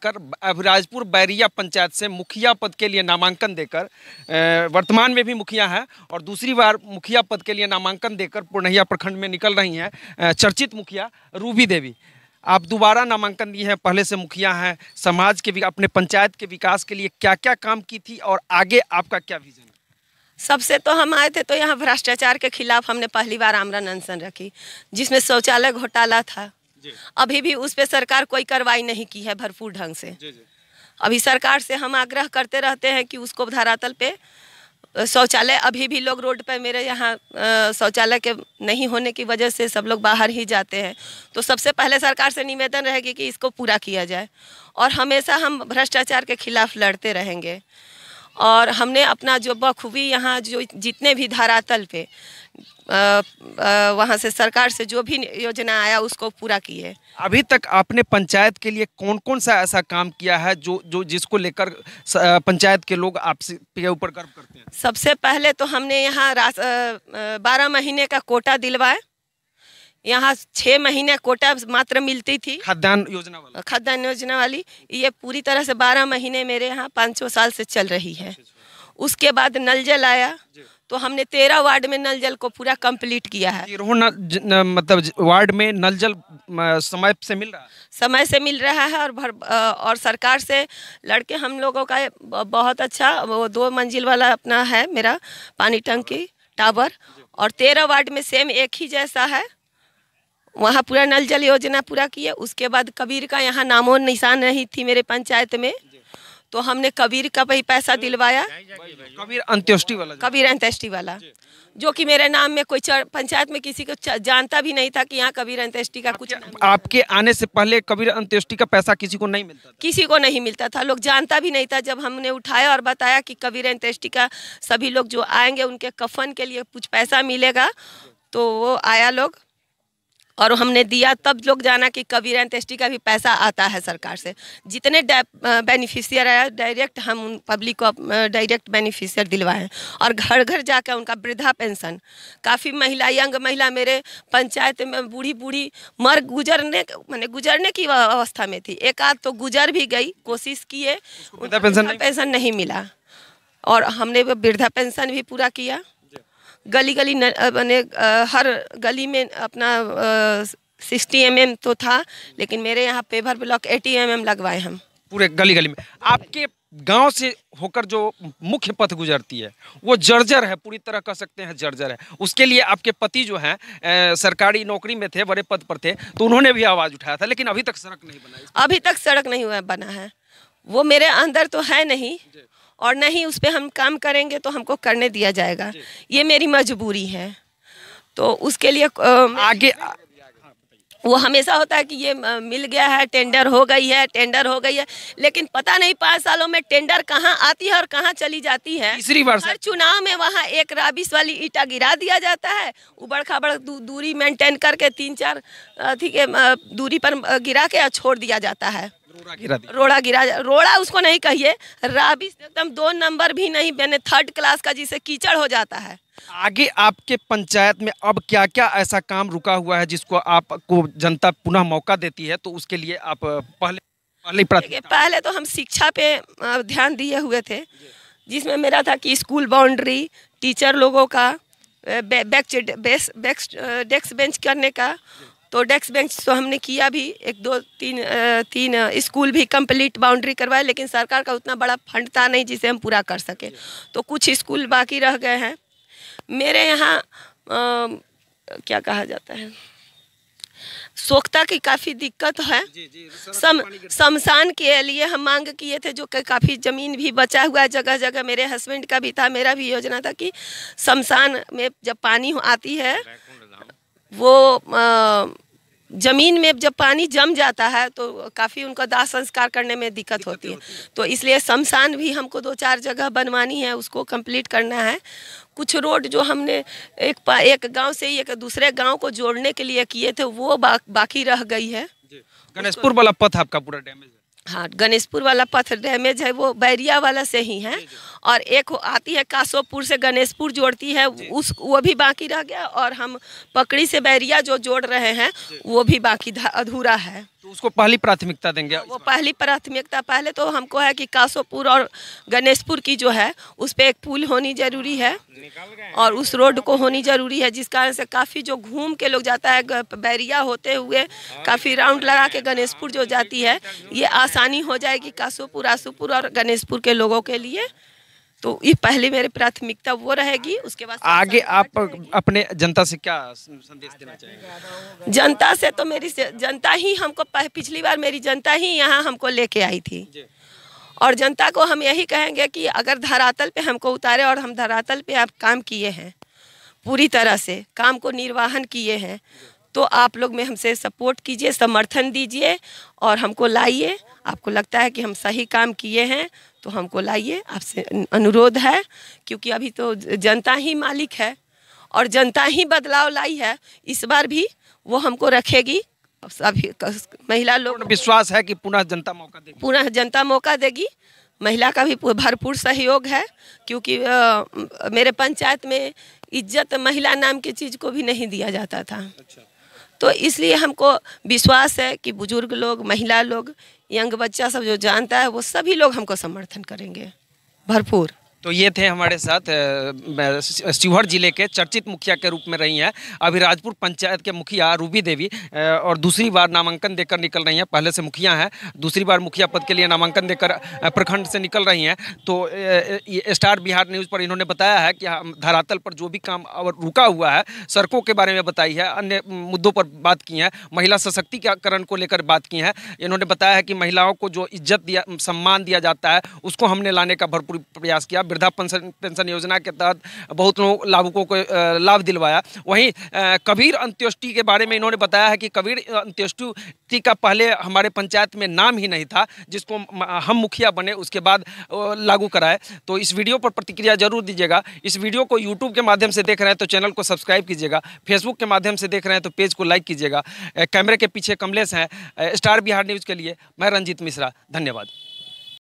लेकर अभिराजपुर बैरिया पंचायत से मुखिया पद के लिए नामांकन देकर वर्तमान में भी मुखिया हैं और दूसरी बार मुखिया पद के लिए नामांकन देकर पूर्णिया प्रखंड में निकल रही हैं चर्चित मुखिया रूबी देवी। आप दोबारा नामांकन दिए हैं, पहले से मुखिया हैं, समाज के अपने पंचायत के विकास के लिए क्या क्या काम की थी और आगे आपका क्या विजन है? सबसे तो हम आए थे तो यहाँ भ्रष्टाचार के खिलाफ हमने पहली बार आमरण अनशन रखी, जिसमें शौचालय घोटाला था। अभी भी उस पर सरकार कोई कार्रवाई नहीं की है भरपूर ढंग से। अभी सरकार से हम आग्रह करते रहते हैं कि उसको धरातल पे शौचालय, अभी भी लोग रोड पे मेरे यहाँ शौचालय के नहीं होने की वजह से सब लोग बाहर ही जाते हैं। तो सबसे पहले सरकार से निवेदन रहेगी कि इसको पूरा किया जाए और हमेशा हम भ्रष्टाचार के खिलाफ लड़ते रहेंगे। और हमने अपना जो बखूबी यहाँ जो जितने भी धरातल पे वहाँ से सरकार से जो भी योजना आया उसको पूरा किए। अभी तक आपने पंचायत के लिए कौन कौन सा ऐसा काम किया है जो जिसको लेकर पंचायत के लोग आपसे के ऊपर गर्व करते हैं? सबसे पहले तो हमने यहाँ 12 महीने का कोटा दिलवाए। यहाँ 6 महीने कोटा मात्र मिलती थी खाद्यान्न योजना वाली। ये पूरी तरह से 12 महीने मेरे यहाँ 5 साल से चल रही है। उसके बाद नल जल आया तो हमने 13 वार्ड में नल जल को पूरा कंप्लीट किया है। मतलब वार्ड में नल जल समय से मिल रहा है? समय से मिल रहा है और सरकार से लड़के हम लोगों का बहुत अच्छा वो 2 मंजिल वाला अपना है मेरा पानी टंकी टावर और 13 वार्ड में सेम एक ही जैसा है। वहाँ पूरा नल जल योजना पूरा किए। उसके बाद कबीर का यहाँ नामो निशान नहीं थी मेरे पंचायत में, तो हमने कबीर का भी पैसा दिलवाया। कबीर अंत्येष्टि वाला जो कि मेरे नाम में कोई पंचायत में किसी को जानता भी नहीं था कि यहाँ कबीर अंत्येष्टि का कुछ। आपके आने से पहले कबीर अंत्येष्टि का पैसा किसी को नहीं मिलता था? किसी को नहीं मिलता था, लोग जानता भी नहीं था। जब हमने उठाया और बताया कि कबीर अंत्येष्टि का सभी लोग जो आएंगे उनके कफन के लिए कुछ पैसा मिलेगा, तो वो आया लोग और हमने दिया, तब लोग जाना कि कबीर अंत्येष्टि का भी पैसा आता है सरकार से। जितने बेनिफिशियर आया डायरेक्ट हम उन पब्लिक को डायरेक्ट बेनिफिशियर दिलवाए और घर घर जाकर उनका वृद्धा पेंशन। काफ़ी महिला यंग महिला मेरे पंचायत में बूढ़ी गुजरने की अवस्था में थी। एक आध तो गुजर भी गई, कोशिश किए, पेंशन नहीं मिला और हमने वृद्धा पेंशन भी पूरा किया। गली मैंने हर गली में अपना 60 mm तो था, लेकिन मेरे यहाँ पेवर ब्लॉक 80 mm लगवाए हम पूरे गली में। आपके गांव से होकर जो मुख्य पथ गुजरती है वो जर्जर है, पूरी तरह कह सकते हैं जर्जर है। उसके लिए आपके पति जो हैं सरकारी नौकरी में थे, बड़े पद पर थे, तो उन्होंने भी आवाज़ उठाया था, लेकिन अभी तक सड़क नहीं बना। अभी तक सड़क नहीं बना है। वो मेरे अंदर तो है नहीं और नहीं उस पर हम काम करेंगे तो हमको करने दिया जाएगा। ये मेरी मजबूरी है। तो उसके लिए आगे वो हमेशा होता है कि ये मिल गया है, टेंडर हो गई है, लेकिन पता नहीं 5 सालों में टेंडर कहाँ आती है और कहाँ चली जाती है। तीसरी बार हर चुनाव में वहाँ एक राबिस वाली ईटा गिरा दिया जाता है, उबड़ खाबड़ दूरी मेंटेन करके 3-4 दूरी पर गिरा के छोड़ दिया जाता है। रोड़ा उसको नहीं कहिए, राबिस एकदम 2 नंबर भी नहीं बने, 3rd क्लास का, जिसे कीचड़ हो जाता है। आगे आपके पंचायत में अब क्या क्या ऐसा काम रुका हुआ है जिसको आपको जनता पुनः मौका देती है, तो उसके लिए आप पहले तो हम शिक्षा पे ध्यान दिए हुए थे, जिसमें मेरा था कि स्कूल बाउंड्री, टीचर लोगों का डेस्क बेंच करने का, तो डेस्क बेंच तो हमने किया भी। 1 2 3 स्कूल भी कंप्लीट बाउंड्री करवाए, लेकिन सरकार का उतना बड़ा फंड था नहीं जिसे हम पूरा कर सके, तो कुछ स्कूल बाकी रह गए हैं। मेरे यहाँ क्या कहा जाता है, सोख्ता की काफ़ी दिक्कत है। शमशान के लिए हम मांग किए थे, जो काफ़ी ज़मीन भी बचा हुआ है जगह जगह। मेरे हस्बैंड का भी था, मेरा भी योजना था कि शमशान में जब पानी आती है, वो ज़मीन में जब पानी जम जाता है तो काफ़ी उनका दाह संस्कार करने में दिक्कत होती है। तो इसलिए शमशान भी हमको 2-4 जगह बनवानी है, उसको कंप्लीट करना है। कुछ रोड जो हमने एक गांव से एक दूसरे गांव को जोड़ने के लिए किए थे, वो बाकी रह गई है। गणेशपुर वाला पथ आपका पूरा डैमेज है? हाँ, गणेशपुर वाला पथ डैमेज है, वो बैरिया वाला से ही है। और एक आती है कासोपुर से गणेशपुर जोड़ती है, वो भी बाकी रह गया। और हम पकड़ी से बैरिया जो जोड़ रहे हैं वो भी बाकी अधूरा है। तो उसको पहली प्राथमिकता देंगे। वो पहली प्राथमिकता पहले तो हमको है कि कासोपुर और गणेशपुर की जो है उस पर एक पुल होनी जरूरी है और उस रोड को होनी जरूरी है, जिस कारण से काफ़ी जो घूम के लोग जाता है बैरिया होते हुए काफ़ी राउंड लगा के गणेशपुर जो जाती है, ये आसानी हो जाएगी कासोपुर, आसूपुर और गणेशपुर के लोगों के लिए। तो ये पहले मेरी प्राथमिकता वो रहेगी। उसके बाद आगे आप अपने जनता से क्या संदेश देना चाहेंगे? जनता से तो मेरी जनता ही हमको पिछली बार मेरी जनता ही यहाँ हमको लेके आई थी और जनता को हम यही कहेंगे कि अगर धरातल पे हमको उतारे और हम धरातल पे आप काम किए हैं, पूरी तरह से काम को निर्वाहन किए हैं, तो आप लोग में हमसे सपोर्ट कीजिए, समर्थन दीजिए और हमको लाइए। आपको लगता है कि हम सही काम किए हैं तो हमको लाइए, आपसे अनुरोध है, क्योंकि अभी तो जनता ही मालिक है और जनता ही बदलाव लाई है। इस बार भी वो हमको रखेगी। सभी महिला लोग विश्वास है कि पुनः जनता मौका देगी, पुनः जनता मौका देगी। महिला का भी भरपूर सहयोग है, क्योंकि मेरे पंचायत में इज्जत महिला नाम की चीज़ को भी नहीं दिया जाता था। तो इसलिए हमको विश्वास है कि बुजुर्ग लोग, महिला लोग, यंग बच्चा सब जो जानता है वो सभी लोग हमको समर्थन करेंगे भरपूर। तो ये थे हमारे साथ शिवहर जिले के चर्चित मुखिया के रूप में रही हैं अभिराजपुर पंचायत के मुखिया रूबी देवी, और दूसरी बार नामांकन देकर निकल रही हैं। पहले से मुखिया हैं, दूसरी बार मुखिया पद के लिए नामांकन देकर प्रखंड से निकल रही हैं। तो स्टार बिहार न्यूज़ पर इन्होंने बताया है कि धरातल पर जो भी काम रुका हुआ है, सड़कों के बारे में बताई है, अन्य मुद्दों पर बात की है, महिला सशक्तिकरण को लेकर बात की है। इन्होंने बताया है कि महिलाओं को जो इज्जत दिया, सम्मान दिया जाता है, उसको हमने लाने का भरपूर प्रयास किया। वृद्धा पेंशन योजना के तहत बहुत लोग लाभुकों को लाभ दिलवाया। वहीं कबीर अंत्योष्टि के बारे में इन्होंने बताया है कि कबीर अंत्योष्टि का पहले हमारे पंचायत में नाम ही नहीं था, जिसको हम मुखिया बने उसके बाद लागू कराए। तो इस वीडियो पर प्रतिक्रिया जरूर दीजिएगा। इस वीडियो को यूट्यूब के माध्यम से देख रहे हैं तो चैनल को सब्सक्राइब कीजिएगा, फेसबुक के माध्यम से देख रहे हैं तो पेज को लाइक कीजिएगा। कैमरे के पीछे कमलेश हैं। स्टार बिहार न्यूज़ के लिए मैं रंजीत मिश्रा, धन्यवाद।